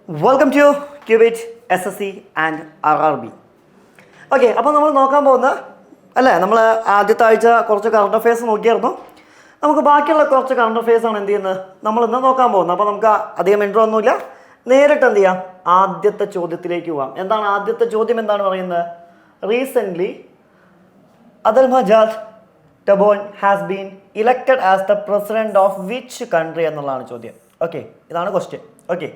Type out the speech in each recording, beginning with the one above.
Welcome to Qubit SSC and RRB. Okay, അപ്പോൾ നമ്മൾ നോക്കാൻ പോകുന്ന നമ്മൾ ആദ്യത്തെ ആഴ്ച കുറച്ച് കറണ്ട് അഫയേഴ്സ് നോക്കിയായിരുന്നു. നമുക്ക് ബാക്കിയുള്ള കുറച്ച് കറണ്ട് അഫയേഴ്സ് ആണ് എന്ത് ചെയ്യുന്നത് നമ്മളിന്ന് നോക്കാൻ പോകുന്നത്. അപ്പോൾ നമുക്ക് അധികം ഇൻട്രോ ഒന്നുമില്ല, നേരിട്ട് എന്ത് ചെയ്യാം, ആദ്യത്തെ ചോദ്യത്തിലേക്ക് പോവാം. എന്താണ് ആദ്യത്തെ ചോദ്യം? എന്താണ് പറയുന്നത്? Recently Abdelmadjid Tebboune has been elected as the president of which country എന്നുള്ളതാണ് ചോദ്യം. ഓക്കെ, ഇതാണ് ക്വസ്റ്റ്യൻ. ഓക്കെ,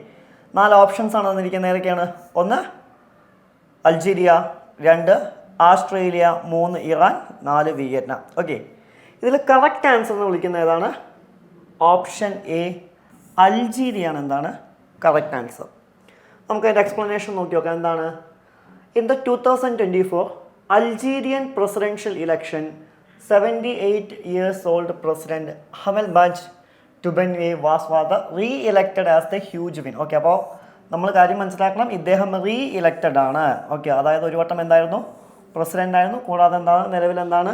4 ഓപ്ഷൻസ് ആണ് തന്നിരിക്കുന്നത്. ഏതൊക്കെയാണ്? 1 Algeria, 2 Australia, 3 Iran, 4 Vietnam. Okay, ഇതിൽ കറക്റ്റ് ആൻസർ എന്ന് വിളിക്കുന്നത് ഏതാണ്? ഓപ്ഷൻ എ, അൾജീരിയ ആണ്. എന്താണ് കറക്റ്റ് ആൻസർ? നമുക്ക് അതിൻ്റെ എക്സ്പ്ലനേഷൻ നോക്കി നോക്കാം. എന്താണ്? In the 2024 Algerian presidential election 78 years old president ഹമൽബാജ് Tebboune was reelected as the huge win. Okay, അപ്പോൾ നമ്മൾ കാര്യം മനസ്സിലാക്കണം, ഇദ്ദേഹം റീഇലക്റ്റഡ് ആണ്. ഓക്കെ, അതായത് ഒരു വട്ടം എന്തായിരുന്നു? പ്രസിഡൻ്റ് ആയിരുന്നു. കൂടാതെ എന്താണ് നിലവിൽ എന്താണ്?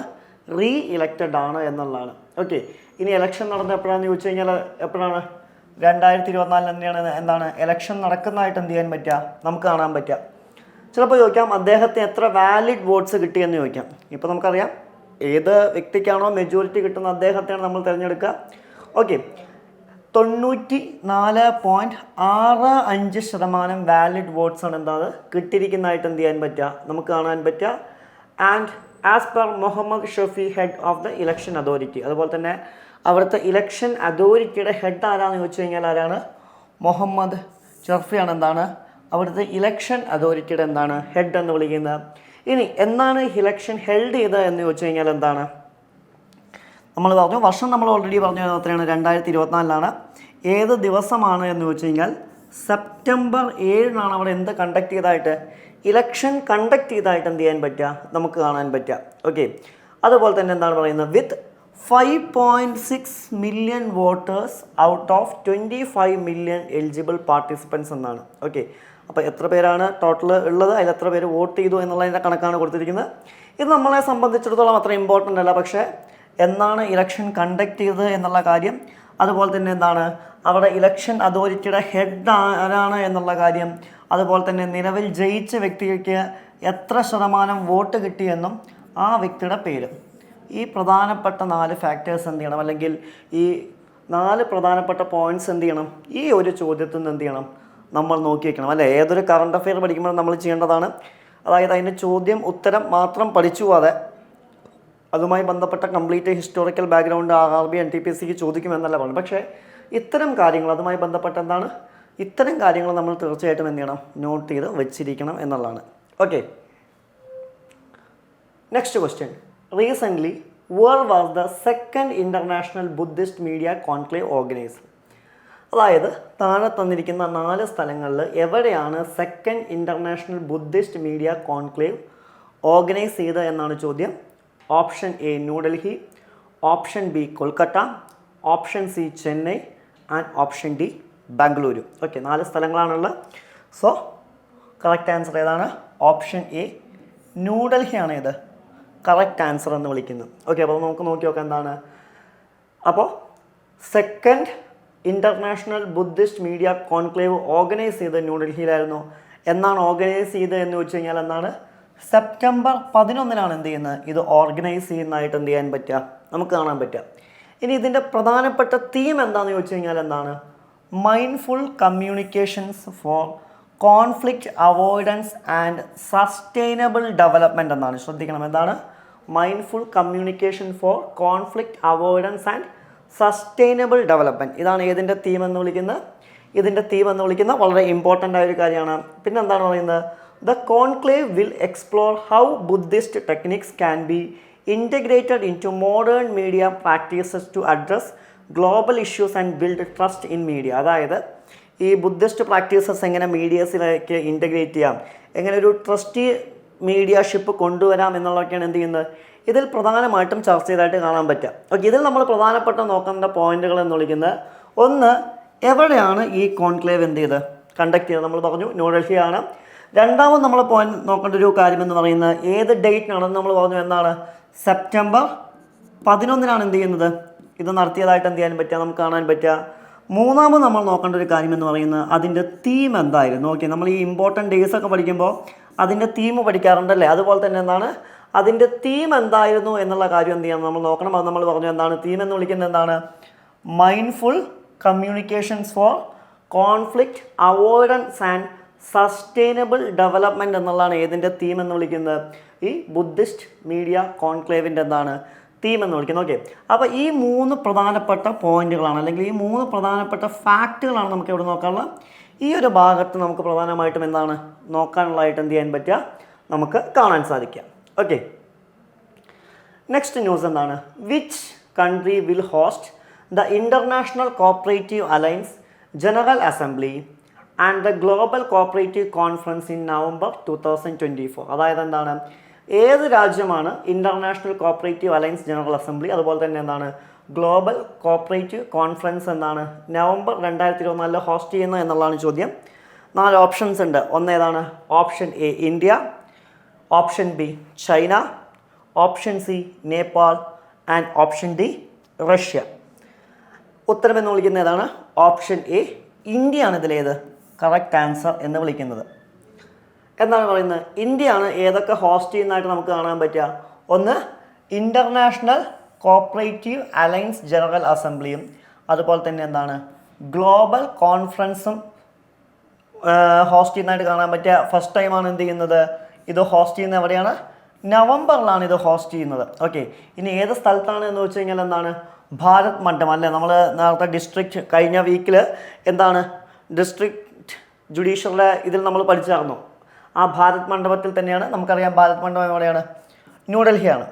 റീഇലക്റ്റഡ് ആണ് എന്നുള്ളതാണ്. ഓക്കെ, ഇനി ഇലക്ഷൻ നടന്നത് എപ്പോഴാണെന്ന് ചോദിച്ചു കഴിഞ്ഞാൽ എപ്പോഴാണ്? 2024 തന്നെയാണ് എന്താണ് ഇലക്ഷൻ നടക്കുന്നതായിട്ട് എന്ത് ചെയ്യാൻ പറ്റുക? നമുക്ക് കാണാൻ പറ്റുക. ചിലപ്പോൾ ചോദിക്കാം അദ്ദേഹത്തിന് എത്ര വാലിഡ് വോട്ട്സ് കിട്ടിയെന്ന് ചോദിക്കാം. ഇപ്പോൾ നമുക്കറിയാം ഏത് വ്യക്തിക്കാണോ മെജോറിറ്റി കിട്ടുന്ന അദ്ദേഹത്തെയാണ് നമ്മൾ തിരഞ്ഞെടുക്കുക. ഓക്കെ, 94.65% വാലിഡ് വോട്ട്സ് ആണ് എന്താണ് കിട്ടിയിരിക്കുന്നതായിട്ട് എന്ത് ചെയ്യാൻ പറ്റുക? നമുക്ക് കാണാൻ പറ്റുക. And as per Muhammad Shafi, head of the election authority. അതുപോലെ തന്നെ അവിടുത്തെ ഇലക്ഷൻ അതോറിറ്റിയുടെ ഹെഡ് ആരാന്ന് ചോദിച്ചു കഴിഞ്ഞാൽ ആരാണ്? മുഹമ്മദ് ഷഫിയാണ് എന്താണ് അവിടുത്തെ ഇലക്ഷൻ അതോറിറ്റിയുടെ എന്താണ് ഹെഡ് എന്ന് വിളിക്കുന്നത്. ഇനി എന്നാണ് ഇലക്ഷൻ ഹെൽഡ് ചെയ്തത് എന്ന് ചോദിച്ചു കഴിഞ്ഞാൽ എന്താണ്? നമ്മൾ പറഞ്ഞു, വർഷം നമ്മൾ ഓൾറെഡി പറഞ്ഞു എത്രയാണ്? 2024 ഏത് ദിവസമാണ് എന്ന് ചോദിച്ചു കഴിഞ്ഞാൽ സെപ്റ്റംബർ 7 അവിടെ എന്ത് കണ്ടക്ട് ചെയ്തതായിട്ട്? ഇലക്ഷൻ കണ്ടക്ട് ചെയ്തതായിട്ട് എന്ത് ചെയ്യാൻ പറ്റുക? നമുക്ക് കാണാൻ പറ്റുക. ഓക്കെ, അതുപോലെ തന്നെ എന്താണ് പറയുന്നത്? വിത്ത് 5.6 million voters out of 25 million eligible participants എന്നാണ്. ഓക്കെ, അപ്പോൾ എത്ര പേരാണ് ടോട്ടൽ ഉള്ളത്, അതിൽ എത്ര പേര് വോട്ട് ചെയ്തു എന്നുള്ളതിൻ്റെ കണക്കാണ് കൊടുത്തിരിക്കുന്നത്. ഇത് നമ്മളെ സംബന്ധിച്ചിടത്തോളം അത്ര ഇമ്പോർട്ടൻ്റ് അല്ല. പക്ഷേ എന്നാണ് ഇലക്ഷൻ കണ്ടക്ട് ചെയ്തത് എന്നുള്ള കാര്യം, അതുപോലെ തന്നെ എന്താണ് അവിടെ ഇലക്ഷൻ അതോറിറ്റിയുടെ ഹെഡ് ആരാണ് എന്നുള്ള കാര്യം, അതുപോലെ തന്നെ നിലവിൽ ജയിച്ച വ്യക്തിക്ക് എത്ര ശതമാനം വോട്ട് കിട്ടിയെന്നും ആ വ്യക്തിയുടെ പേര്, ഈ പ്രധാനപ്പെട്ട 4 ഫാക്ടേഴ്സ് എന്ത് ചെയ്യണം, അല്ലെങ്കിൽ ഈ 4 പ്രധാനപ്പെട്ട പോയിന്റ്സ് എന്ത് ചെയ്യണം? ഈ ഒരു ചോദ്യത്തിൽ നിന്ന് എന്ത് ചെയ്യണം? നമ്മൾ നോക്കി വയ്ക്കണം. അല്ലേ, ഏതൊരു കറണ്ട് അഫെയർ പഠിക്കുമ്പോൾ നമ്മൾ ചെയ്യേണ്ടതാണ്. അതായത് അതിൻ്റെ ചോദ്യം ഉത്തരം മാത്രം പഠിച്ചു പോകാതെ അതുമായി ബന്ധപ്പെട്ട കംപ്ലീറ്റ് ഹിസ്റ്റോറിക്കൽ ബാക്ക്ഗ്രൗണ്ട് RRB NTPSCക്ക് ചോദിക്കുമെന്നല്ല പറഞ്ഞു. പക്ഷേ ഇത്തരം കാര്യങ്ങൾ അതുമായി ബന്ധപ്പെട്ട എന്താണ് ഇത്തരം കാര്യങ്ങൾ നമ്മൾ തീർച്ചയായിട്ടും എന്ത് ചെയ്യണം? നോട്ട് ചെയ്ത് വെച്ചിരിക്കണം എന്നുള്ളതാണ്. Okay, next question. Recently where was the second international Buddhist media conclave organised? അതായത് താഴെ തന്നിരിക്കുന്ന 4 സ്ഥലങ്ങളിൽ എവിടെയാണ് second international Buddhist media conclave organise ചെയ്തത് എന്നാണ് ചോദ്യം. Option A New Delhi, option B Kolkata, option C Chennai and option D Bengaluru. Okay, 4 സ്ഥലങ്ങളാണുള്ളത്. So correct answer ഏതാണ്? Option A ന്യൂഡൽഹിയാണ് ഇത് കറക്റ്റ് ആൻസർ എന്ന് വിളിക്കുന്നത്. ഓക്കെ, അപ്പോൾ നമുക്ക് നോക്കി നോക്കാം എന്താണ്. അപ്പോൾ second international Buddhist media conclave organise ചെയ്ത് ന്യൂഡൽഹിയിലായിരുന്നു. എന്നാണ് ഓർഗനൈസ് ചെയ്തത് എന്ന് ചോദിച്ചു കഴിഞ്ഞാൽ എന്താണ്? സെപ്റ്റംബർ 11 എന്ത് ചെയ്യുന്നത്? ഇത് ഓർഗനൈസ് ചെയ്യുന്നതായിട്ട് എന്ത് ചെയ്യാൻ പറ്റുക? നമുക്ക് കാണാൻ പറ്റുക. ഇനി ഇതിൻ്റെ പ്രധാനപ്പെട്ട തീം എന്താണെന്ന് ചോദിച്ചു കഴിഞ്ഞാൽ എന്താണ്? Mindful communications for conflict avoidance and sustainable development എന്നാണ്. ശ്രദ്ധിക്കണം, എന്താണ്? Mindful communication for conflict avoidance and sustainable development. ഇതാണ് ഏതിൻ്റെ തീം എന്ന് വിളിക്കുന്നത്? ഇതിൻ്റെ തീം എന്ന് വിളിക്കുന്ന വളരെ ഇമ്പോർട്ടൻ്റ് ആയൊരു കാര്യമാണ്. പിന്നെ എന്താണ് പറയുന്നത്? The conclave will explore how Buddhist techniques can be integrated into modern media practices to address global issues and build trust in media. അതായത് ഈ ബുദ്ധിസ്റ്റ് പ്രാക്ടീസസ് എങ്ങനെ മീഡിയസിലേക്ക് ഇൻ്റഗ്രേറ്റ് ചെയ്യാം, എങ്ങനെ ഒരു ട്രസ്റ്റി മീഡിയഷിപ്പ് കൊണ്ടുവരാം എന്നുള്ളതൊക്കെയാണ് എന്ത് ചെയ്യുന്നത് ഇതിൽ പ്രധാനമായിട്ടും ചർച്ച ചെയ്തതായിട്ട് കാണാൻ പറ്റുക. ഓക്കെ, ഇതിൽ നമ്മൾ പ്രധാനപ്പെട്ട നോക്കേണ്ട പോയിന്റുകൾ എന്ന് വിളിക്കുന്നത്, 1 എവിടെയാണ് ഈ കോൺക്ലേവ് എന്ത് ചെയ്ത് കണ്ടക്ട് ചെയ്തത്? നമ്മൾ പറഞ്ഞു ന്യൂഡൽഹിയാണ്. രണ്ടാമത് നമ്മൾ പോയിന്റ് നോക്കേണ്ട ഒരു കാര്യം എന്ന് പറയുന്നത് ഏത് ഡേറ്റിനാണെന്ന് നമ്മൾ പറഞ്ഞു. എന്നാണ്? സെപ്റ്റംബർ 11 എന്ത് ചെയ്യുന്നത് ഇത് നടത്തിയതായിട്ട് എന്ത് ചെയ്യാൻ പറ്റുക? നമുക്ക് കാണാൻ പറ്റുക. മൂന്നാമത് നമ്മൾ നോക്കേണ്ട ഒരു കാര്യം എന്ന് പറയുന്നത് അതിൻ്റെ തീം എന്തായിരുന്നു. ഓക്കെ, നമ്മൾ ഈ ഇമ്പോർട്ടൻറ്റ് ഡേയ്സ് ഒക്കെ പഠിക്കുമ്പോൾ അതിൻ്റെ തീം പഠിക്കാറുണ്ടല്ലേ, അതുപോലെ തന്നെ എന്താണ് അതിൻ്റെ തീം എന്തായിരുന്നു എന്നുള്ള കാര്യം എന്ത് ചെയ്യണം നമ്മൾ നോക്കണം. അത് നമ്മൾ പറഞ്ഞു എന്താണ് തീം എന്ന് വിളിക്കുന്നത്, എന്താണ് mindful communications for conflict avoidance and sustainable development എന്നുള്ളതാണ് ഏതിൻ്റെ തീം എന്ന് വിളിക്കുന്നത്, ഈ ബുദ്ധിസ്റ്റ് മീഡിയ കോൺക്ലേവിൻ്റെ എന്താണ് തീം എന്ന് വിളിക്കുന്നത്. ഓക്കെ, അപ്പോൾ ഈ 3 പ്രധാനപ്പെട്ട പോയിന്റുകളാണ് അല്ലെങ്കിൽ ഈ 3 പ്രധാനപ്പെട്ട ഫാക്റ്റുകളാണ് നമുക്ക് ഇവിടെ നോക്കാനുള്ള. ഈ ഒരു ഭാഗത്ത് നമുക്ക് പ്രധാനമായിട്ടും എന്താണ് നോക്കാനുള്ളതായിട്ട് എന്ത് ചെയ്യാൻ പറ്റുക, നമുക്ക് കാണാൻ സാധിക്കുക. ഓക്കെ, നെക്സ്റ്റ് ന്യൂസ് എന്താണ്, which country will host the international cooperative alliance general assembly and the global cooperative conference in November 2024. അതായത് എന്താണ് ഏത് രാജ്യമാണ് international cooperative alliance general assembly അതുപോലെ തന്നെ എന്താണ് ഗ്ലോബൽ കോപ്പറേറ്റീവ് കോൺഫറൻസ് എന്താണ് നവംബർ 2024 ഹോസ്റ്റ് ചെയ്യുന്നത് എന്നുള്ളതാണ് ചോദ്യം. 4 ഓപ്ഷൻസ് ഉണ്ട്. ഒന്ന് ഏതാണ്, option A India, option B China, option C Nepal and option D Russia. ഉത്തരം എന്ന് വിളിക്കുന്നത് ഏതാണ്, ഓപ്ഷൻ എ ഇന്ത്യയാണ് ഇതിലേത് കറക്റ്റ് ആൻസർ എന്ന് വിളിക്കുന്നത്. എന്താണ് പറയുന്നത്, ഇന്ത്യയാണ് ഏതൊക്കെ ഹോസ്റ്റ് ചെയ്യുന്നതായിട്ട് നമുക്ക് കാണാൻ പറ്റുക. ഒന്ന് ഇൻ്റർനാഷണൽ കോപ്പറേറ്റീവ് അലയൻസ് ജനറൽ അസംബ്ലിയും അതുപോലെ തന്നെ എന്താണ് ഗ്ലോബൽ കോൺഫറൻസും ഹോസ്റ്റ് ചെയ്യുന്നതായിട്ട് കാണാൻ പറ്റുക. ഫസ്റ്റ് ടൈമാണ് എന്ത് ചെയ്യുന്നത്, ഇത് ഹോസ്റ്റ് ചെയ്യുന്നത് എവിടെയാണ്, നവംബറിലാണ് ഇത് ഹോസ്റ്റ് ചെയ്യുന്നത്. ഓക്കെ, ഇനി ഏത് സ്ഥലത്താണ് എന്ന് വെച്ച് കഴിഞ്ഞാൽ എന്താണ് ഭാരത് മണ്ഡപം അല്ലേ. നമ്മൾ നേരത്തെ ഡിസ്ട്രിക്റ്റ് കഴിഞ്ഞ വീക്കിൽ എന്താണ് ഡിസ്ട്രിക്റ്റ് ജുഡീഷ്യറിലെ ഇതിൽ നമ്മൾ പഠിച്ചായിരുന്നു. ആ ഭാരത് മണ്ഡപത്തിൽ തന്നെയാണ്. നമുക്കറിയാം ഭാരത് മണ്ഡപം എവിടെയാണ്, ന്യൂഡൽഹിയാണ്.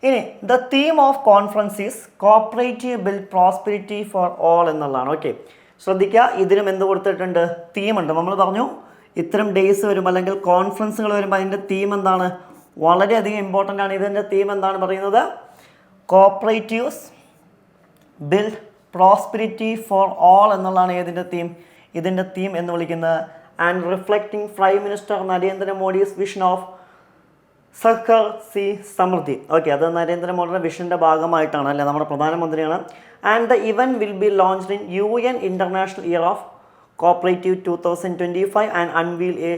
ഇനി the theme of conference is cooperative build prosperity for all എന്നുള്ളതാണ്. ഓക്കെ, ശ്രദ്ധിക്കുക, ഇതിനും എന്ത് കൊടുത്തിട്ടുണ്ട്, തീമുണ്ട്. നമ്മൾ പറഞ്ഞു ഇത്തരം ഡേയ്സ് വരുമ്പോൾ അല്ലെങ്കിൽ കോൺഫറൻസുകൾ വരുമ്പോൾ അതിൻ്റെ തീം എന്താണ്, വളരെയധികം ഇമ്പോർട്ടൻ്റ് ആണ്. ഇതിൻ്റെ തീം എന്താണ് പറയുന്നത്, cooperatives build prosperity for all എന്നുള്ളതാണ് ഏതിൻ്റെ തീം, ഇതിൻ്റെ തീം എന്ന് വിളിക്കുന്നത്. And reflecting prime minister നരേന്ദ്രമോദിസ് vision of Sahar C സമൃദ്ധി. ഓക്കെ, അത് നരേന്ദ്രമോദിയുടെ വിഷൻ്റെ ഭാഗമായിട്ടാണ് അല്ലേ, നമ്മുടെ പ്രധാനമന്ത്രിയാണ്. And the event will be launched in UN international year of cooperative 2025 and unveil A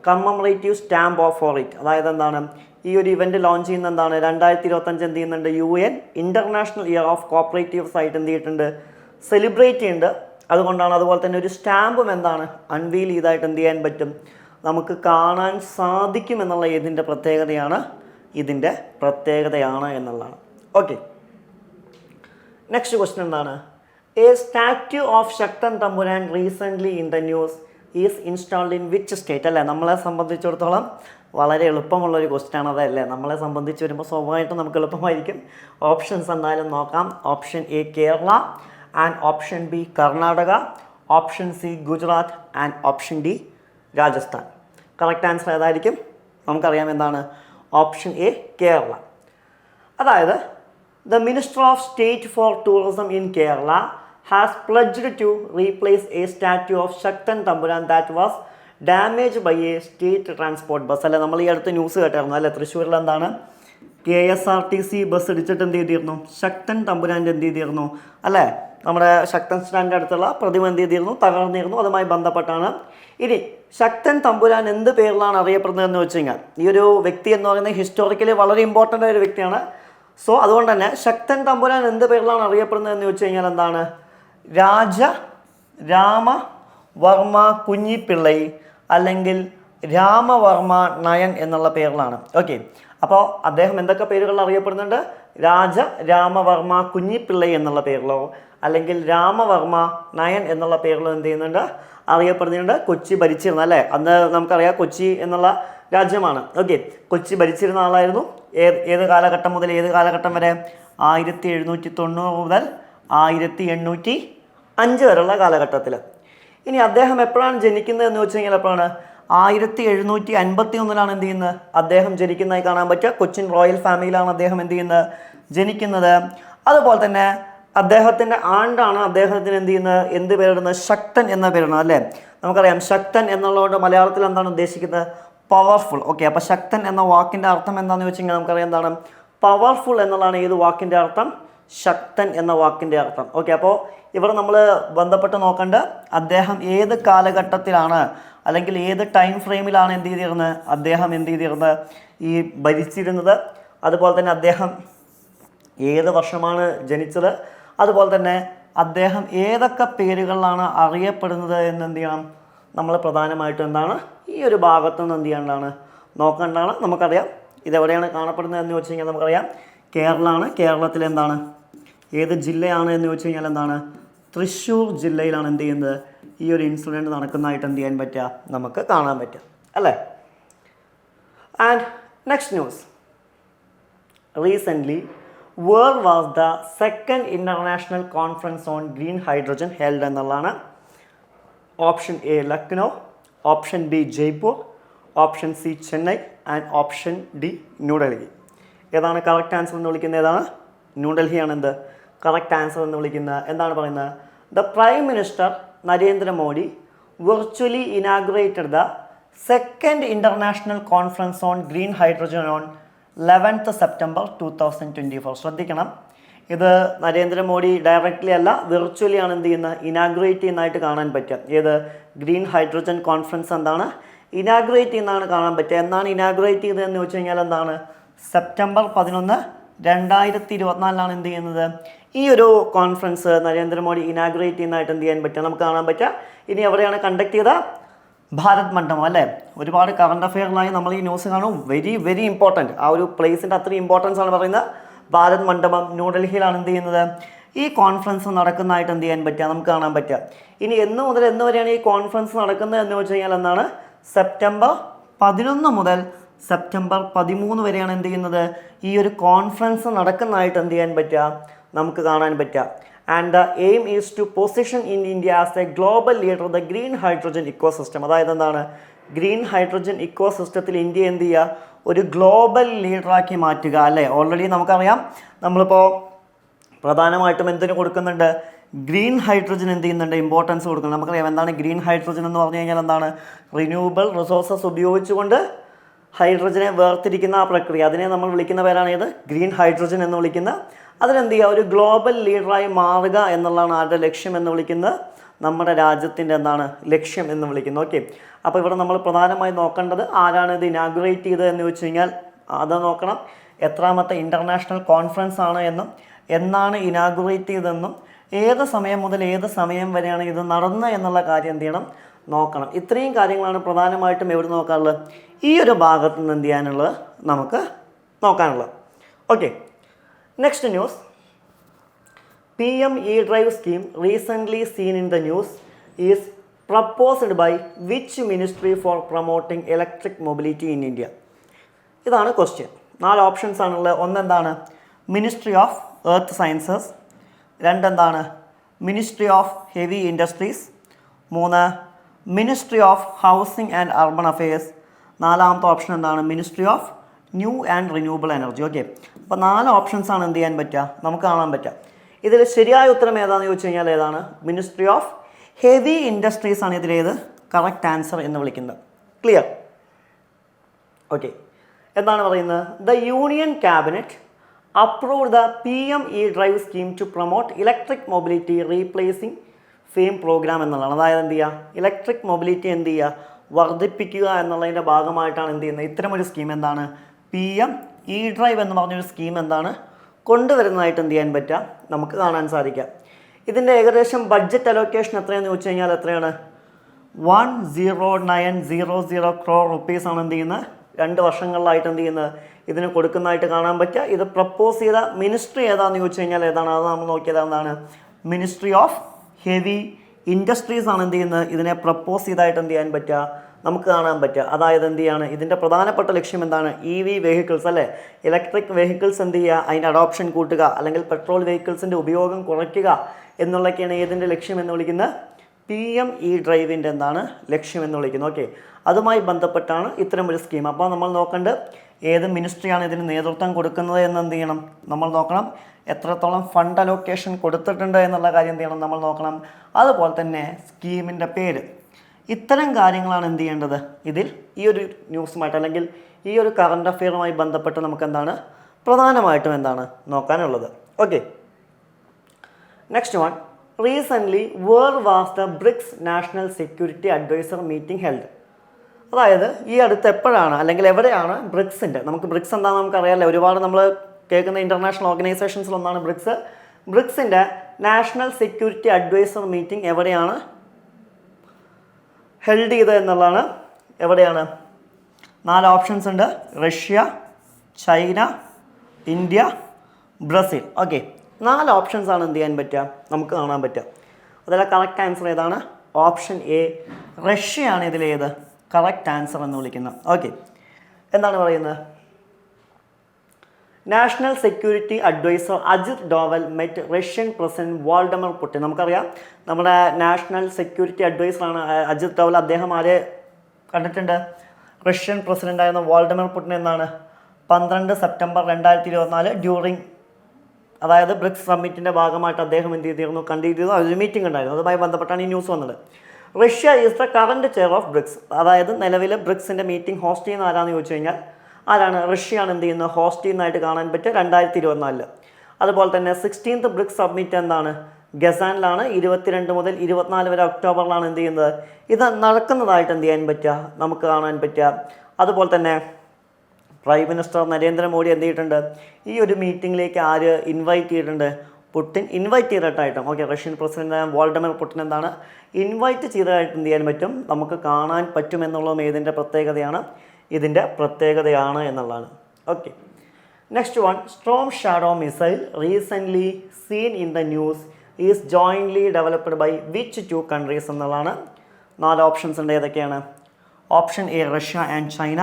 കമ്മമറേറ്റീവ് stamp of for it. അതായത് എന്താണ് ഈ ഒരു ഇവൻറ്റ് ലോഞ്ച് ചെയ്യുന്ന എന്താണ് 2025 എന്ത് ചെയ്യുന്നുണ്ട്, UN international year of cooperatives ആയിട്ട് എന്ത് ചെയ്തിട്ടുണ്ട്, സെലിബ്രേറ്റ് ചെയ്യുന്നുണ്ട്. അതുകൊണ്ടാണ് അതുപോലെ തന്നെ ഒരു സ്റ്റാമ്പും എന്താണ് അൺവീൽ ചെയ്തായിട്ട് എന്ത് ചെയ്യാൻ പറ്റും, നമുക്ക് കാണാൻ സാധിക്കും എന്നുള്ള ഇതിൻ്റെ പ്രത്യേകതയാണ്, ഇതിൻ്റെ പ്രത്യേകതയാണ് എന്നുള്ളതാണ്. ഓക്കെ, നെക്സ്റ്റ് ക്വസ്റ്റ്യൻ എന്താണ്, A statue of Sakthan Thampuran recently in the news is installed in which state. അല്ലേ, നമ്മളെ സംബന്ധിച്ചിടത്തോളം വളരെ എളുപ്പമുള്ളൊരു ക്വസ്റ്റ്യൻ ആണ് അതല്ലേ. നമ്മളെ സംബന്ധിച്ച് വരുമ്പോൾ സ്വാഭാവികമായിട്ടും നമുക്ക് എളുപ്പമായിരിക്കും. ഓപ്ഷൻസ് എന്തായാലും നോക്കാം. Option A Kerala and option B Karnataka, option C Gujarat and option D Rajasthan. Correct answer ഏതായിരിക്കും, നമുക്കറിയാം എന്താണ് ഓപ്ഷൻ എ കേരള. അതായത് the minister of state for tourism in Kerala has pledged to replace a statue of Sakthan Thampuran that was damage by a state transport bus. അല്ലെ, നമ്മൾ ഈ അടുത്ത് news കേട്ടായിരുന്നു അല്ലേ, തൃശ്ശൂരിൽ എന്താണ് KSRTC ബസ് ഇടിച്ചിട്ട് എന്ത് ചെയ്തിരുന്നു, ശക്തൻ തമ്പുരാൻ്റെ എന്ത് ചെയ്തിരുന്നു അല്ലേ, നമ്മുടെ ശക്തൻ സ്റ്റാൻഡിൻ്റെ അടുത്തുള്ള പ്രതിമ എന്ത് ചെയ്തിരുന്നു, തകർന്നിരുന്നു. അതുമായി ബന്ധപ്പെട്ടാണ്. ഇനി ശക്തൻ തമ്പുരാൻ എന്ത് പേരിലാണ് അറിയപ്പെടുന്നതെന്ന് വെച്ച് കഴിഞ്ഞാൽ, ഈ ഒരു വ്യക്തി എന്ന് പറയുന്നത് ഹിസ്റ്റോറിക്കലി വളരെ ഇമ്പോർട്ടൻ്റ് ആയ ഒരു വ്യക്തിയാണ്. സോ അതുകൊണ്ട് തന്നെ ശക്തൻ തമ്പുരാൻ എന്ത് പേരിലാണ് അറിയപ്പെടുന്നതെന്ന് വെച്ച് കഴിഞ്ഞാൽ എന്താണ്, രാജ രാമവർമ്മ കുഞ്ഞിപ്പിള്ളൈ അല്ലെങ്കിൽ രാമവർമ്മ നയൻ എന്നുള്ള പേരിലാണ്. ഓക്കെ, അപ്പോൾ അദ്ദേഹം എന്തൊക്കെ പേരുകൾ അറിയപ്പെടുന്നുണ്ട്, രാജ രാമവർമ്മ കുഞ്ഞിപ്പിള്ളൈ എന്നുള്ള പേരിലോ അല്ലെങ്കിൽ രാമവർമ്മ നയൻ എന്നുള്ള പേരിലോ എന്ത് ചെയ്യുന്നുണ്ട്, അറിയപ്പെടുന്നുണ്ട്. കൊച്ചി ഭരിച്ചിരുന്ന അല്ലേ, അന്ന് നമുക്കറിയാം കൊച്ചി എന്നുള്ള രാജ്യമാണ്. ഓക്കെ, കൊച്ചി ഭരിച്ചിരുന്ന ആളായിരുന്നു. ഏത് കാലഘട്ടം മുതൽ ഏത് കാലഘട്ടം വരെ, 1790 മുതൽ 1805 വരെയുള്ള കാലഘട്ടത്തിൽ. ഇനി അദ്ദേഹം എപ്പോഴാണ് ജനിക്കുന്നത് എന്ന് വെച്ച് കഴിഞ്ഞാൽ എപ്പോഴാണ്, 1751 എന്ത് ചെയ്യുന്നത്, അദ്ദേഹം ജനിക്കുന്നതായി കാണാൻ പറ്റുക. കൊച്ചിൻ റോയൽ ഫാമിലിയിലാണ് അദ്ദേഹം എന്ത് ചെയ്യുന്നത്, ജനിക്കുന്നത്. അതുപോലെ തന്നെ അദ്ദേഹത്തിൻ്റെ ആണ്ടാണ് അദ്ദേഹത്തിന് എന്ത് ചെയ്യുന്നത്, എന്ത് പേരിടുന്നത്, ശക്തൻ എന്ന പേരിടുന്നത് അല്ലേ. നമുക്കറിയാം ശക്തൻ എന്നുള്ളതുകൊണ്ട് മലയാളത്തിൽ എന്താണ് ഉദ്ദേശിക്കുന്നത്, പവർഫുൾ. ഓക്കെ, അപ്പോൾ ശക്തൻ എന്ന വാക്കിൻ്റെ അർത്ഥം എന്താണെന്ന് വെച്ച് കഴിഞ്ഞാൽ നമുക്കറിയാം എന്താണ്, പവർഫുൾ എന്നുള്ളതാണ് ഏത് വാക്കിൻ്റെ അർത്ഥം, ശക്തൻ എന്ന വാക്കിൻ്റെ അർത്ഥം. ഓക്കെ, അപ്പോൾ ഇവിടെ നമ്മൾ ബന്ധപ്പെട്ട് നോക്കേണ്ട അദ്ദേഹം ഏത് കാലഘട്ടത്തിലാണ് അല്ലെങ്കിൽ ഏത് ടൈം ഫ്രെയിമിലാണ് എന്ത് ചെയ്തിരുന്നത്, അദ്ദേഹം എന്ത് ചെയ്തിരുന്നത് ഈ ഭരിച്ചിരുന്നത്, അതുപോലെ തന്നെ അദ്ദേഹം ഏത് വർഷമാണ് ജനിച്ചത്, അതുപോലെ തന്നെ അദ്ദേഹം ഏതൊക്കെ പേരുകളിലാണ് അറിയപ്പെടുന്നത് എന്ന് എന്ത് ചെയ്യണം നമ്മൾ പ്രധാനമായിട്ടും എന്താണ് ഈ ഒരു ഭാഗത്തു നിന്ന് എന്ത് ചെയ്യേണ്ടതാണ് നോക്കേണ്ടതാണ്. നമുക്കറിയാം ഇതെവിടെയാണ് കാണപ്പെടുന്നത് എന്ന് ചോദിച്ചു കഴിഞ്ഞാൽ നമുക്കറിയാം കേരളമാണ്. കേരളത്തിൽ എന്താണ് ഏത് ജില്ലയാണ് എന്ന് ചോദിച്ചു കഴിഞ്ഞാൽ എന്താണ് തൃശ്ശൂർ ജില്ലയിലാണ് എന്ത് ചെയ്യുന്നത് ഈ ഒരു ഇൻസിഡൻറ്റ് നടക്കുന്നതായിട്ട് എന്ത് ചെയ്യാൻ പറ്റുക നമുക്ക് കാണാൻ പറ്റുക അല്ലേ. And next news, recently where was the second international conference on green hydrogen held എന്നുള്ളതാണ്. Option A Lucknow, option B Jaipur, option C Chennai and option D New Delhi. ഏതാണ് കറക്റ്റ് ആൻസർ എന്ന് വിളിക്കുന്നത്? ഏതാണ്? ന്യൂഡൽഹിയാണ് എന്ത് കറക്റ്റ് ആൻസർ എന്ന് വിളിക്കുന്നത്. എന്താണ് പറയുന്നത്? The prime minister Narendra Modi virtually inaugurated the second international conference on green hydrogen on 11th September 2024. ശ്രദ്ധിക്കണം, ഇത് നരേന്ദ്രമോദി ഡയറക്റ്റ്ലി അല്ല വിർച്വലി ആണ് എന്ത് ചെയ്യുന്നത് ഇനാഗുറേറ്റ് ചെയ്യുന്നതായിട്ട് കാണാൻ പറ്റുക. ഏത് ഗ്രീൻ ഹൈഡ്രജൻ കോൺഫറൻസ് എന്താണ് ഇനാഗുറേറ്റ് ചെയ്യുന്നതാണ് കാണാൻ പറ്റുക. എന്നാണ് ഇനാഗുറേറ്റ് ചെയ്തതെന്ന് ചോദിച്ചു കഴിഞ്ഞാൽ എന്താണ് September 11, 2024 എന്ത് ചെയ്യുന്നത് ഈ ഒരു കോൺഫറൻസ് നരേന്ദ്രമോദി ഇനാഗുറേറ്റ് ചെയ്യുന്നതായിട്ട് എന്ത് ചെയ്യാൻ പറ്റുക നമുക്ക് കാണാൻ പറ്റുക. ഇനി എവിടെയാണ് കണ്ടക്ട് ചെയ്ത? ഭാരത് മണ്ഡപം അല്ലേ. ഒരുപാട് കറണ്ട് അഫെയറിലായി നമ്മൾ ഈ ന്യൂസ് കാണും. Very very important. ആ ഒരു പ്ലേസിൻ്റെ അത്രയും ഇമ്പോർട്ടൻസ് ആണ് പറയുന്നത്. ഭാരത് മണ്ഡപം ന്യൂഡൽഹിയിലാണ് എന്ത് ചെയ്യുന്നത് ഈ കോൺഫറൻസ് നടക്കുന്നതായിട്ട് എന്ത് ചെയ്യാൻ പറ്റുക നമുക്ക് കാണാൻ പറ്റുക. ഇനി എന്ന് മുതൽ എന്ന് വരെയാണ് ഈ കോൺഫറൻസ് നടക്കുന്നത് എന്ന് വെച്ച് കഴിഞ്ഞാൽ എന്താണ് September 11 മുതൽ September 13 വരെയാണ് എന്ത് ചെയ്യുന്നത് ഈ ഒരു കോൺഫറൻസ് നടക്കുന്നതായിട്ട് എന്ത് ചെയ്യാൻ പറ്റുക നമുക്ക് കാണാൻ പറ്റുക. And the aim is to position in India as a global leader of the green hydrogen ecosystem. അതായത് എന്താണ് ഗ്രീൻ ഹൈഡ്രജൻ ഇക്കോ സിസ്റ്റത്തിൽ ഇന്ത്യ എന്ത് ചെയ്യുക ഒരു ഗ്ലോബൽ ലീഡറാക്കി മാറ്റുക അല്ലേ. ഓൾറെഡി നമുക്കറിയാം നമ്മളിപ്പോൾ പ്രധാനമായിട്ടും എന്തിനു കൊടുക്കുന്നുണ്ട് ഗ്രീൻ ഹൈഡ്രജൻ എന്ത് ചെയ്യുന്നുണ്ട് ഇമ്പോർട്ടൻസ് കൊടുക്കുന്നുണ്ട്. നമുക്കറിയാം എന്താണ് ഗ്രീൻ ഹൈഡ്രജൻ എന്ന് പറഞ്ഞു കഴിഞ്ഞാൽ എന്താണ് റിന്യൂവബിൾ റിസോഴ്സസ് ഉപയോഗിച്ചുകൊണ്ട് ഹൈഡ്രജനെ വേർതിരിക്കുന്ന ആ പ്രക്രിയ, അതിനെ നമ്മൾ വിളിക്കുന്ന പേരാണ് ഏത് ഗ്രീൻ ഹൈഡ്രജൻ എന്ന് വിളിക്കുന്ന. അതിനെന്ത് ചെയ്യുക ഒരു ഗ്ലോബൽ ലീഡറായി മാറുക എന്നുള്ളതാണ് ആരുടെ ലക്ഷ്യം എന്ന് വിളിക്കുന്നത് നമ്മുടെ രാജ്യത്തിൻ്റെ എന്താണ് ലക്ഷ്യം എന്ന് വിളിക്കുന്നത്. ഓക്കെ, അപ്പോൾ ഇവിടെ നമ്മൾ പ്രധാനമായി നോക്കേണ്ടത് ആരാണ് ഇത് ഇനാഗുറേറ്റ് ചെയ്തത് എന്ന് വെച്ച് കഴിഞ്ഞാൽ അത് നോക്കണം. എത്രാമത്തെ ഇൻ്റർനാഷണൽ കോൺഫറൻസ് ആണ് എന്നും എന്നാണ് ഇനാഗുറേറ്റ് ചെയ്തതെന്നും ഏത് സമയം മുതൽ ഏത് സമയം വരെയാണ് ഇത് നടന്നത് എന്നുള്ള കാര്യം എന്ത് ചെയ്യണം നോക്കണം. ഇത്രയും കാര്യങ്ങളാണ് പ്രധാനമായിട്ടും എവിടെ നോക്കാനുള്ളത് ഈ ഒരു ഭാഗത്ത് നിന്ന് എന്ത് ചെയ്യാനുള്ളത് നമുക്ക് നോക്കാനുള്ളത്. Okay, next news, PM e-Drive scheme recently seen in the news is proposed by which ministry for promoting electric mobility in India? ഇതാണ് ക്വസ്റ്റ്യൻ. 4 ഓപ്ഷൻസ് ആണുള്ളത്. ഒന്നെന്താണ് മിനിസ്ട്രി ഓഫ് എർത്ത് സയൻസസ്, രണ്ടെന്താണ് ministry of heavy industries, 3 ministry of housing and urban affairs, 4ാമത്തെ option എന്താണ് ministry of new and renewable energy. Okay, അപ്പോൾ 4 options ആണ് എന്ത് ചെയ്യാൻ പറ്റുക നമുക്ക് കാണാൻ പറ്റുക. ഇതിൽ ശരിയായ ഉത്തരം ഏതാണെന്ന് ചോദിച്ചു കഴിഞ്ഞാൽ ഏതാണ് മിനിസ്ട്രി ഓഫ് ഹെവി ഇൻഡസ്ട്രീസ് ആണ് ഇതിലേത് കറക്റ്റ് ആൻസർ എന്ന് വിളിക്കുന്നത്. ക്ലിയർ? ഓക്കെ, എന്താണ് പറയുന്നത് the union cabinet approve the PM e-Drive scheme to promote electric mobility replacing FAME programme എന്നുള്ളതാണ്. അതായത് എന്ത് ചെയ്യുക ഇലക്ട്രിക് മൊബിലിറ്റി എന്ത് ചെയ്യുക വർദ്ധിപ്പിക്കുക എന്നുള്ളതിൻ്റെ ഭാഗമായിട്ടാണ് എന്ത് ചെയ്യുന്നത് ഇത്തരമൊരു സ്കീം എന്താണ് PM e-Drive എന്ന് പറഞ്ഞൊരു സ്കീം എന്താണ് കൊണ്ടുവരുന്നതായിട്ട് എന്ത് ചെയ്യാൻ പറ്റുക നമുക്ക് കാണാൻ സാധിക്കുക. ഇതിൻ്റെ ഏകദേശം ബഡ്ജറ്റ് അലോക്കേഷൻ എത്രയാണെന്ന് ചോദിച്ചു കഴിഞ്ഞാൽ എത്രയാണ് 10,900 crore rupees ആണ് എന്ത് ചെയ്യുന്നത് 2 വർഷങ്ങളിലായിട്ട് എന്ത് ചെയ്യുന്നത് ഇതിന് കൊടുക്കുന്നതായിട്ട് കാണാൻ പറ്റുക. ഇത് പ്രപ്പോസ് ചെയ്ത മിനിസ്ട്രി ഏതാണെന്ന് ചോദിച്ചു കഴിഞ്ഞാൽ ഏതാണ് അത് നമ്മൾ നോക്കിയത് എന്താണ് മിനിസ്ട്രി ഓഫ് ഹെവി ഇൻഡസ്ട്രീസ് ആണ് എന്ത് ചെയ്യുന്നത് ഇതിനെ പ്രപ്പോസ് ചെയ്തായിട്ട് എന്ത് ചെയ്യാൻ പറ്റുക നമുക്ക് കാണാൻ പറ്റുക. അതായത് എന്ത് ചെയ്യാണ് ഇതിൻ്റെ പ്രധാനപ്പെട്ട ലക്ഷ്യം എന്താണ് EV വെഹിക്കിൾസ് അല്ലേ ഇലക്ട്രിക് വെഹിക്കിൾസ് എന്ത് ചെയ്യുക അതിൻ്റെ അഡോപ്ഷൻ കൂട്ടുക അല്ലെങ്കിൽ പെട്രോൾ വെഹിക്കിൾസിൻ്റെ ഉപയോഗം കുറയ്ക്കുക എന്നുള്ളതൊക്കെയാണ് ഏതിൻ്റെ ലക്ഷ്യം എന്ന് വിളിക്കുന്നത് PM e-Driveൻ്റെ എന്താണ് ലക്ഷ്യം എന്ന് വിളിക്കുന്നത്. ഓക്കെ, അതുമായി ബന്ധപ്പെട്ടാണ് ഇത്തരം ഒരു സ്കീം. അപ്പോൾ നമ്മൾ നോക്കേണ്ടത് ഏത് മിനിസ്ട്രിയാണ് ഇതിന് നേതൃത്വം കൊടുക്കുന്നത് എന്ന് എന്ത് ചെയ്യണം നമ്മൾ നോക്കണം. എത്രത്തോളം ഫണ്ട് അലോക്കേഷൻ കൊടുത്തിട്ടുണ്ട് എന്നുള്ള കാര്യം എന്ത് ചെയ്യണം നമ്മൾ നോക്കണം. അതുപോലെ തന്നെ സ്കീമിൻ്റെ പേര്, ഇത്തരം കാര്യങ്ങളാണ് എന്ത് ചെയ്യേണ്ടത് ഇതിൽ ഈ ഒരു ന്യൂസുമായിട്ട് അല്ലെങ്കിൽ ഈ ഒരു കറണ്ട് അഫെയറുമായി ബന്ധപ്പെട്ട് നമുക്ക് എന്താണ് പ്രധാനമായിട്ടും എന്താണ് നോക്കാനുള്ളത്. Okay, next one, recently where was the BRICS national security adviser meeting held? അതായത് ഈ അടുത്ത് എപ്പോഴാണ് അല്ലെങ്കിൽ എവിടെയാണ് ബ്രിക്സിൻ്റെ, നമുക്ക് ബ്രിക്സ് എന്താണെന്ന് നമുക്കറിയാമല്ലോ, ഒരുപാട് നമ്മൾ കേൾക്കുന്ന ഇൻ്റർനാഷണൽ ഓർഗനൈസേഷൻസിലൊന്നാണ് ബ്രിക്സ്. ബ്രിക്സിൻ്റെ നാഷണൽ സെക്യൂരിറ്റി അഡ്വൈസർ മീറ്റിംഗ് എവിടെയാണ് ഹെൽഡ് ചെയ്തത് എന്നുള്ളതാണ്. എവിടെയാണ്? 4 ഓപ്ഷൻസ് ഉണ്ട്. Russia, China, India, Brazil. Okay, 4 options ആണ് എന്ത് ചെയ്യാൻ പറ്റുക, നമുക്ക് കാണാൻ പറ്റുക. അതിലെ കറക്റ്റ് ആൻസർ ഏതാണ്? ഓപ്ഷൻ എ, റഷ്യയാണ് ഇതിലേത് കറക്റ്റ് ആൻസർ എന്ന് വിളിക്കുന്നത്. ഓക്കെ, എന്താണ് പറയുന്നത്? National security adviser Ajit Doval met Russian president Vladimir Putin. നമുക്കറിയാം നമ്മുടെ നാഷണൽ സെക്യൂരിറ്റി അഡ്വൈസറാണ് അജിത് ഡോവൽ. അദ്ദേഹം ആരെ കണ്ടിട്ടുണ്ട്? റഷ്യൻ പ്രസിഡൻ്റായിരുന്ന വോൾഡമർ പുടിൻ എന്നാണ് 12 സെപ്റ്റംബർ 2024 ഡ്യൂറിങ്, അതായത് ബ്രിക്സ് സമ്മിറ്റിൻ്റെ ഭാഗമായിട്ട് അദ്ദേഹം എന്ത് ചെയ്തിരുന്നു, കണ്ടിരുന്നു. അതൊരു മീറ്റിംഗ് ഉണ്ടായിരുന്നു, അതുമായി ബന്ധപ്പെട്ടാണ് ഈ ന്യൂസ് വന്നത്. Russia is the current chair of BRICS. അതായത് നിലവിൽ ബ്രിക്സിൻ്റെ മീറ്റിംഗ് ഹോസ്റ്റ് ചെയ്യുന്ന ആരാന്ന് ചോദിച്ചു കഴിഞ്ഞാൽ ആരാണ്? റഷ്യയാണ് എന്ത് ചെയ്യുന്നത്, ഹോസ്റ്റ് ചെയ്യുന്നതായിട്ട് കാണാൻ പറ്റുക 2024. അതുപോലെ തന്നെ 16th ബ്രിക്സ് സബ്മിറ്റ് എന്താണ്? ഗസാനിലാണ്. 22 മുതൽ 24 വരെ ഒക്ടോബറിലാണ് എന്ത് ചെയ്യുന്നത്, ഇത് നടക്കുന്നതായിട്ട് എന്ത് ചെയ്യാൻ പറ്റുക, നമുക്ക് കാണാൻ പറ്റുക. അതുപോലെ തന്നെ പ്രൈം മിനിസ്റ്റർ നരേന്ദ്രമോദി എന്ത് ചെയ്തിട്ടുണ്ട്, ഈ ഒരു മീറ്റിങ്ങിലേക്ക് ആര് ഇൻവൈറ്റ് ചെയ്തിട്ടുണ്ട്? പുടിൻ ഇൻവൈറ്റ് ചെയ്തിട്ടായിട്ടും. Okay, Russian president Vladimir Putin എന്താണ് ഇൻവൈറ്റ് ചെയ്തതായിട്ട് എന്ത് ചെയ്യാൻ പറ്റും, നമുക്ക് കാണാൻ പറ്റുമെന്നുള്ളതും ഏതിൻ്റെ പ്രത്യേകതയാണ്? ഇതിൻ്റെ പ്രത്യേകതയാണ് എന്നുള്ളതാണ്. Okay, next one, storm shadow missile recently seen in the news is jointly developed by which 2 countries എന്നുള്ളതാണ്. 4 ഓപ്ഷൻസ് ഉണ്ട്. ഏതൊക്കെയാണ്? Option A, Russia and China.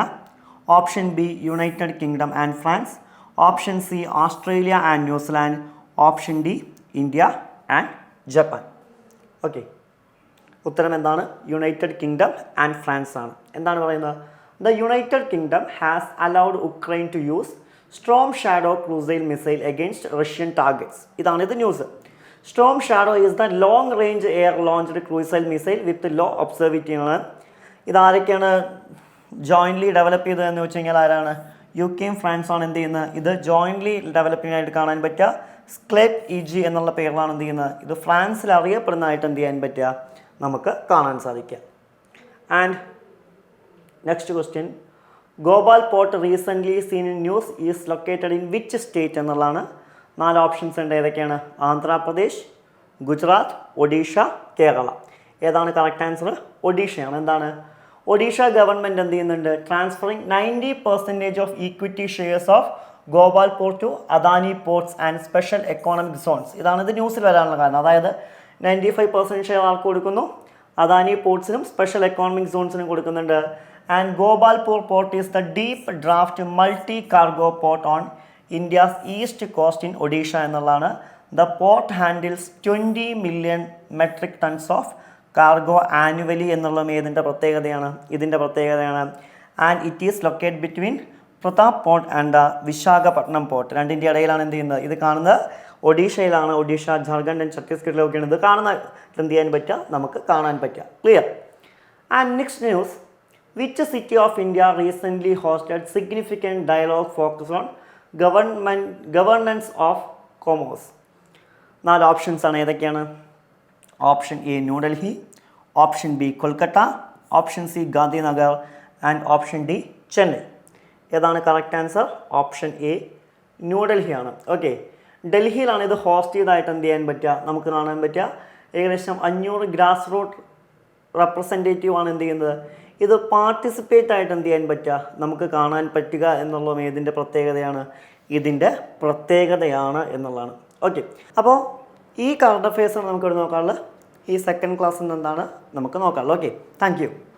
Option B, United Kingdom and France. Option C, Australia and New Zealand. Option D, India and Japan. Okay, ഉത്തരം എന്താണ്? United Kingdom and France ആണ്. എന്താണ് പറയുന്നത്? The United Kingdom has allowed Ukraine to use storm shadow cruise missile against Russian targets. ഇതാണ് ഇത് news. Storm shadow is the long range air launched cruise missile with low observability ആണ്. ഇതാരൊക്കെയാണ് jointly develop ചെയ്തതെന്ന് വെച്ച് കഴിഞ്ഞാൽ ആരാണ്? യുകെയും ഫ്രാൻസാണ് എന്ത് ചെയ്യുന്നത്, ഇത് ജോയിൻ്റ്ലി ഡെവലപ്പിംഗ് ആയിട്ട് കാണാൻ പറ്റുക. സ്ക്ലെറ്റ് EG എന്നുള്ള പേരിലാണ് എന്ത് ചെയ്യുന്നത്, ഇത് ഫ്രാൻസിൽ അറിയപ്പെടുന്നതായിട്ട് എന്ത് ചെയ്യാൻ പറ്റുക, നമുക്ക് കാണാൻ സാധിക്കുക. And next question, Gopal port recently seen in news is located in which state എന്നുള്ളതാണ്. 4 ഓപ്ഷൻസ് ഉണ്ട്. ഏതൊക്കെയാണ്? ആന്ധ്രാപ്രദേശ്, ഗുജറാത്ത്, ഒഡീഷ, കേരള. ഏതാണ് കറക്റ്റ് ആൻസർ? ഒഡീഷയാണ്. എന്താണ്? ഒഡീഷ ഗവൺമെൻറ് എന്ത് ചെയ്യുന്നുണ്ട്, transferring 90% of equity shares of Gopal port to Adani ports and special economic zones. ഇതാണ് ഇത് ന്യൂസിൽ വരാനുള്ള കാരണം. അതായത് 95% ഷെയർ ആർക്ക് കൊടുക്കുന്നു? അദാനി പോർട്ട്സിനും സ്പെഷ്യൽ എക്കോണമിക് സോൺസിനും കൊടുക്കുന്നുണ്ട്. And Gopalpur port is the deep draft multi cargo port on India's east coast in Odisha എന്നുള്ളതാണ്. The port handles 20 million metric tons of cargo annually എന്നുള്ളതും ഏതിൻ്റെ പ്രത്യേകതയാണ്? ഇതിൻ്റെ പ്രത്യേകതയാണ്. And it is locate between Paradip port and Visakhapatnam port. രണ്ടിൻ്റെ ഇടയിലാണ് എന്ത് ചെയ്യുന്നത്, ഇത് കാണുന്നത് ഒഡീഷയിലാണ്. ഒഡീഷ, ജാർഖണ്ഡ് ആൻഡ് ഛത്തീസ്ഗഡിലൊക്കെയാണ് ഇത് കാണുന്ന എന്ത് ചെയ്യാൻ പറ്റുക, നമുക്ക് കാണാൻ പറ്റുക. Clear? And next news, which city of India recently hosted significant dialogue focus on governance of commerce. 4 options ആണ്. ഏതൊക്കെയാണ്? Option A, New Delhi. Option B, Kolkata. Option C, Gandhinagar. And option D, Chennai. ഏതാണ് correct answer? Option A, ന്യൂഡൽഹിയാണ്. Okay, ഡൽഹിയിലാണ് ഇത് host ചെയ്തതായിട്ട് എന്ത് ചെയ്യാൻ പറ്റുക, നമുക്ക് കാണാൻ പറ്റുക. ഏകദേശം 500 ഗ്രാസ് റൂട്ട് റെപ്രസെൻറ്റേറ്റീവ് ആണ് എന്ത് ചെയ്യുന്നത്, ഇത് പാർട്ടിസിപ്പേറ്റ് ആയിട്ട് എന്ത് ചെയ്യാൻ പറ്റുക, നമുക്ക് കാണാൻ പറ്റുക എന്നുള്ളതും ഏതിൻ്റെ പ്രത്യേകതയാണ്? ഇതിൻ്റെ പ്രത്യേകതയാണ് എന്നുള്ളതാണ്. ഓക്കെ, അപ്പോൾ ഈ കറണ്ട് അഫയേഴ്സാണ് നമുക്കിവിടെ നോക്കാനുള്ളത്. ഈ സെക്കൻഡ് ക്ലാസ്സിൽ നിന്ന് എന്താണ് നമുക്ക് നോക്കാനുള്ളത്. Okay, thank you.